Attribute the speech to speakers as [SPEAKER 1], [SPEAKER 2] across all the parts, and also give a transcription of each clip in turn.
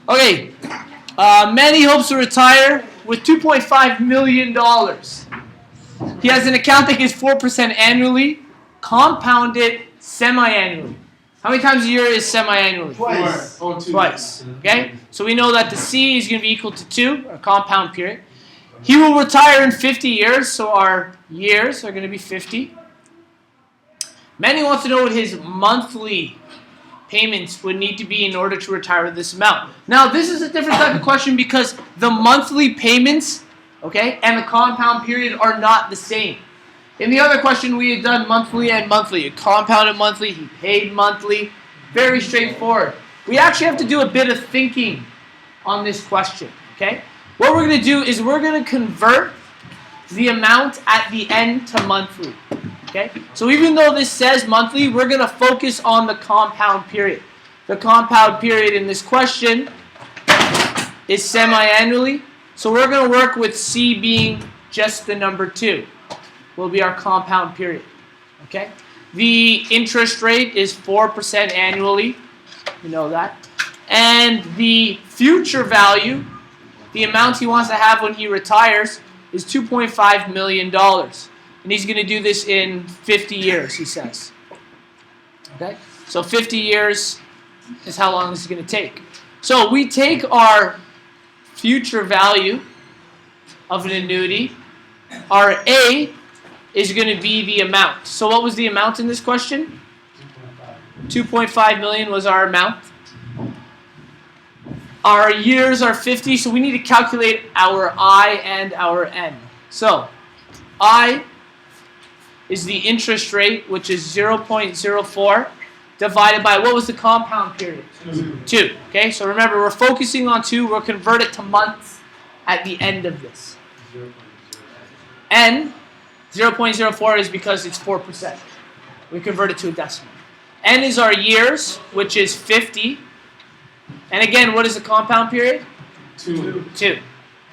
[SPEAKER 1] Okay, Manny hopes to retire with $2.5 million. He has an account that gives 4% annually, compounded semi-annually. How many times a year is semi-annually?
[SPEAKER 2] Twice.
[SPEAKER 1] Twice. Okay? So we know that the C is going to be equal to 2, a compound period. He will retire in 50 years, so our years are going to be 50. Manny wants to know what his monthly payments would need to be in order to retire this amount. Now, this is a different type of question because the monthly payments, okay, and the compound period are not the same. In the other question, we had done monthly and monthly. It compounded monthly, he paid monthly. Very straightforward. We actually have to do a bit of thinking on this question, okay? What we're going to do is we're going to convert the amount at the end to monthly, okay? So even though this says monthly, we're going to focus on the compound period. The compound period in this question is semi-annually. So we're going to work with C being just the number 2. Will be our compound period, okay? The interest rate is 4% annually. You know that. And the future value, the amount he wants to have when he retires, is $2.5 million. And he's going to do this in 50 years, he says. Okay? So 50 years is how long this is going to take. So we take our future value of an annuity. Our A is going to be the amount. So what was the amount in this question? 2.5 million was our amount. Our years are 50, so we need to calculate our I and our N. So I is the interest rate, which is 0.04, divided by, what was the compound period? 2. Okay, so remember, we're focusing on 2. We'll convert it to months at the end of this. N, 0.04 is because it's 4%. We convert it to a decimal. N is our years, which is 50. And again, what is the compound period?
[SPEAKER 2] 2.
[SPEAKER 1] 2.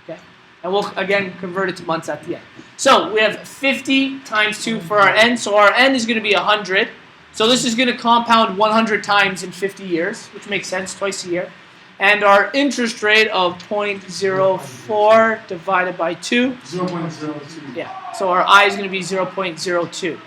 [SPEAKER 1] Okay. And we'll, again, convert it to months at the end. So we have 50 times 2 for our N. So our N is going to be 100. So this is going to compound 100 times in 50 years, which makes sense, twice a year. And our interest rate of 0.04 divided by 2.
[SPEAKER 2] 0.02.
[SPEAKER 1] Yeah. So our I is going to be 0.02.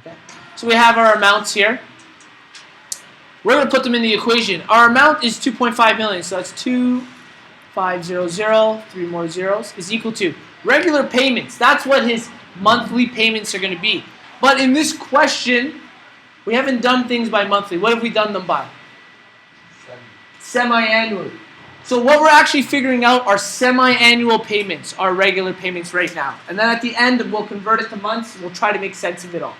[SPEAKER 1] Okay. So we have our amounts here. We're going to put them in the equation. Our amount is 2.5 million, so that's 2,500, 3 more zeros, is equal to regular payments. That's what his monthly payments are going to be. But in this question, we haven't done things by monthly. What have we done them by? Semi-annually. So what we're actually figuring out are semi-annual payments, our regular payments right now. And then at the end, we'll convert it to months, and we'll try to make sense of it all.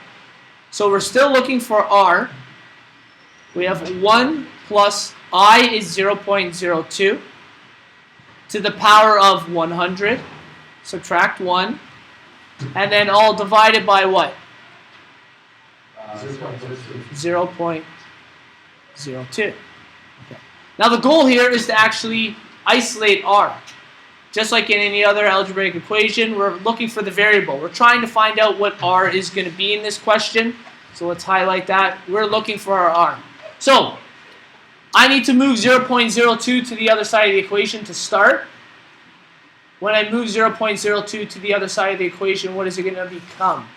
[SPEAKER 1] So we're still looking for R. We have 1 plus I is 0.02 to the power of 100. Subtract 1. And then all divided by what? 0.02. Okay. Now the goal here is to actually isolate R. Just like in any other algebraic equation, we're looking for the variable. We're trying to find out what R is going to be in this question. So let's highlight that. We're looking for our R. So I need to move 0.02 to the other side of the equation to start. When I move 0.02 to the other side of the equation, what is it going to become?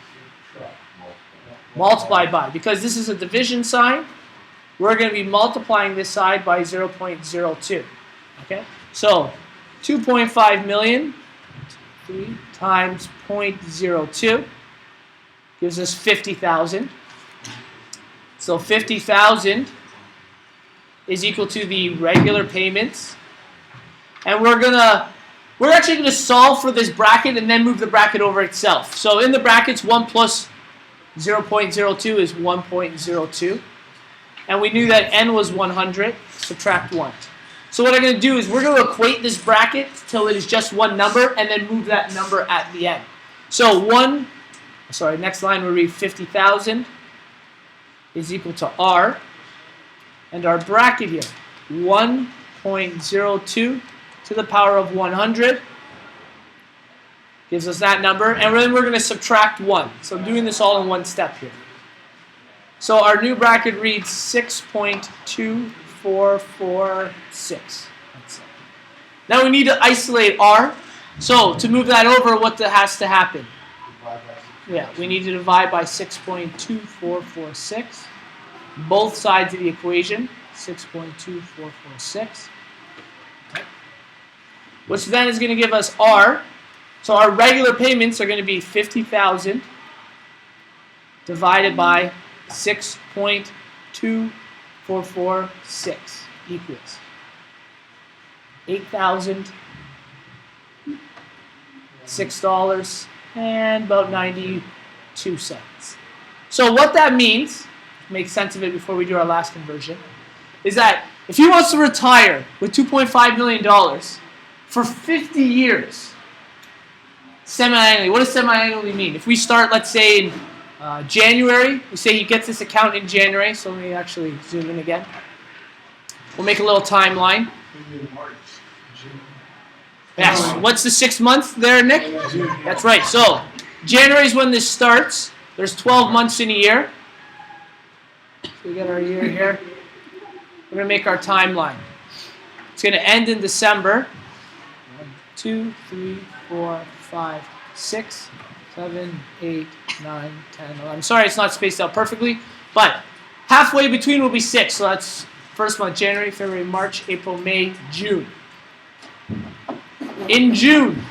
[SPEAKER 1] Multiplied by. Because this is a division sign, we're going to be multiplying this side by 0.02. Okay? So 2.5 million 3 times 0.02 gives us 50,000. So 50,000 is equal to the regular payments. And we're actually going to solve for this bracket and then move the bracket over itself. So in the brackets, 1 plus 0.02 is 1.02. And we knew that N was 100. Subtract 1. So what I'm going to do is we're going to equate this bracket till it is just one number and then move that number at the end. So next line we'll read 50,000 is equal to R. And our bracket here, 1.02 to the power of 100 gives us that number. And then we're going to subtract 1. So I'm doing this all in one step here. So our new bracket reads 6.25 2.446. That's it. Now we need to isolate R. So to move that over, what has to happen? Yeah, we need to divide by 6.2446. Both sides of the equation, 6.2446. Okay. Which then is going to give us R. So our regular payments are going to be 50,000 divided by 6.2446 equals 8,006 and about 92 cents. So what that means, to make sense of it before we do our last conversion, is that if he wants to retire with $2.5 million for 50 years, semi-annually, what does semi-annually mean? If we start, let's say, in January, we say he gets this account in January, so let me actually zoom in again. We'll make a little timeline. Yes. What's the 6 months there, Nick? That's right. So January is when this starts. There's 12 months in a year. So we got our year here. We're going to make our timeline. It's going to end in December. 1, 2, 3, 4, 5, 6, 7, 8, 9, 10, 11. I'm sorry it's not spaced out perfectly, but halfway between will be 6. So that's first month, January, February, March, April, May, June. In June,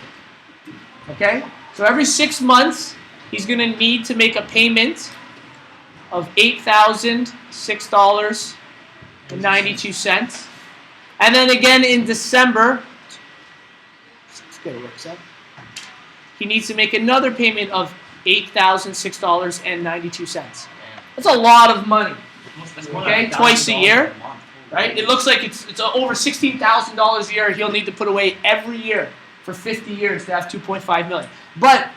[SPEAKER 1] okay? So every 6 months, he's going to need to make a payment of $8,006.92. And then again in December, let's get it works out. He needs to make another payment of $8,006.92. That's a lot of money. Okay, twice a year, right? It looks like it's over $16,000 a year he'll need to put away every year for 50 years to have $2.5 million. But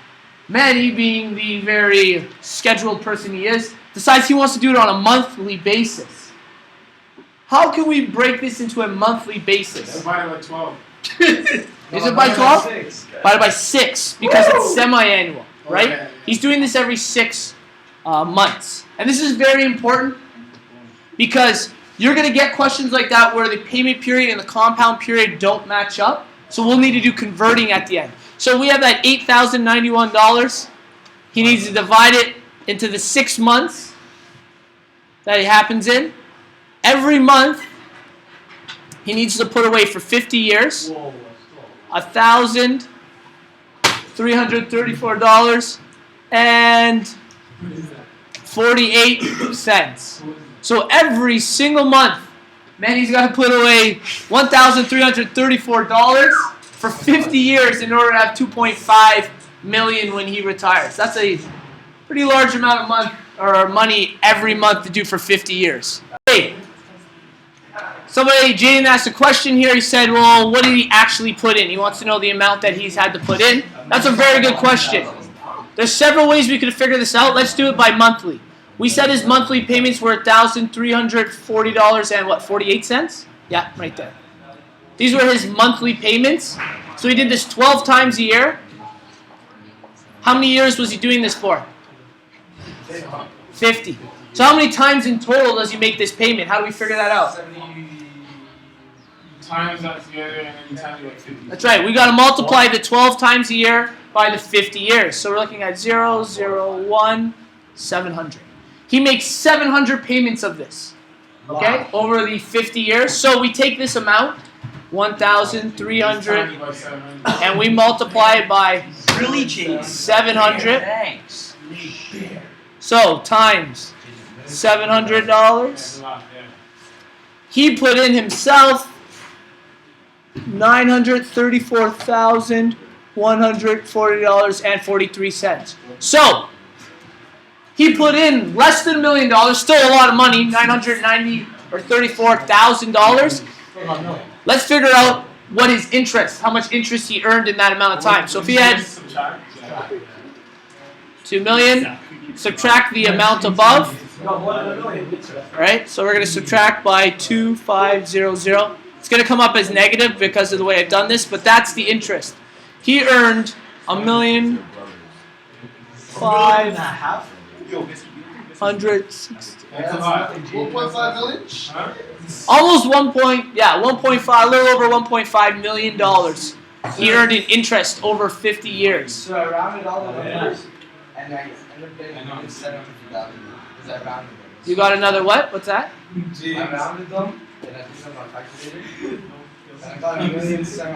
[SPEAKER 1] Manny, being the very scheduled person he is, decides he wants to do it on a monthly basis. How can we break this into a monthly basis?
[SPEAKER 2] Divided by 12.
[SPEAKER 1] Is it by 12? Divided by 6, because it's semi-annual, right?
[SPEAKER 2] Okay.
[SPEAKER 1] He's doing this every 6 months. And this is very important because you're going to get questions like that where the payment period and the compound period don't match up. So we'll need to do converting at the end. So we have that $8,091. He needs to divide it into the 6 months that it happens in. Every month, he needs to put away for 50 years $1,334.48. So every single month, Manny's got to put away $1,334 for 50 years in order to have $2.5 million when he retires. That's a pretty large amount of money every month to do for 50 years. Hey, Jaden asked a question here. He said, well, what did he actually put in? He wants to know the amount that he's had to put in. That's a very good question. There's several ways we could figure this out. Let's do it by monthly. We said his monthly payments were $1,340 and what, 48 cents? Yeah, right there. These were his monthly payments. So he did this 12 times a year. How many years was he doing this for? 50. So how many times in total does he make this payment? How do we figure that out?
[SPEAKER 2] 70 times that together and then you times it by 50.
[SPEAKER 1] That's right. We got to multiply the 12 times a year by the 50 years. So we're looking at 0, 0, 1, 700. He makes 700 payments of this, okay, over the 50 years. So we take this amount, 1,300, and we multiply it by 700.
[SPEAKER 3] Thanks.
[SPEAKER 1] So times $700. He put in himself $934,140.43. So he put in less than $1 million, still a lot of money, $934,000. Let's figure out what his interest, how much interest he earned in that amount of time. So if he had $2 million, subtract the amount above. Right? So we're going to subtract by 2,500. It's going to come up as negative because of the way I've done this, but that's the interest. He earned $1,560,000.
[SPEAKER 2] 1.5 million?
[SPEAKER 1] Almost 1.5, a little over $1.5 million. He earned in interest over 50 years.
[SPEAKER 3] So I rounded all the numbers, and I ended up getting $750,000 because I rounded them.
[SPEAKER 1] You got another what? What's that?
[SPEAKER 3] I rounded them, and I did them on calculator, and I got $1,750,000.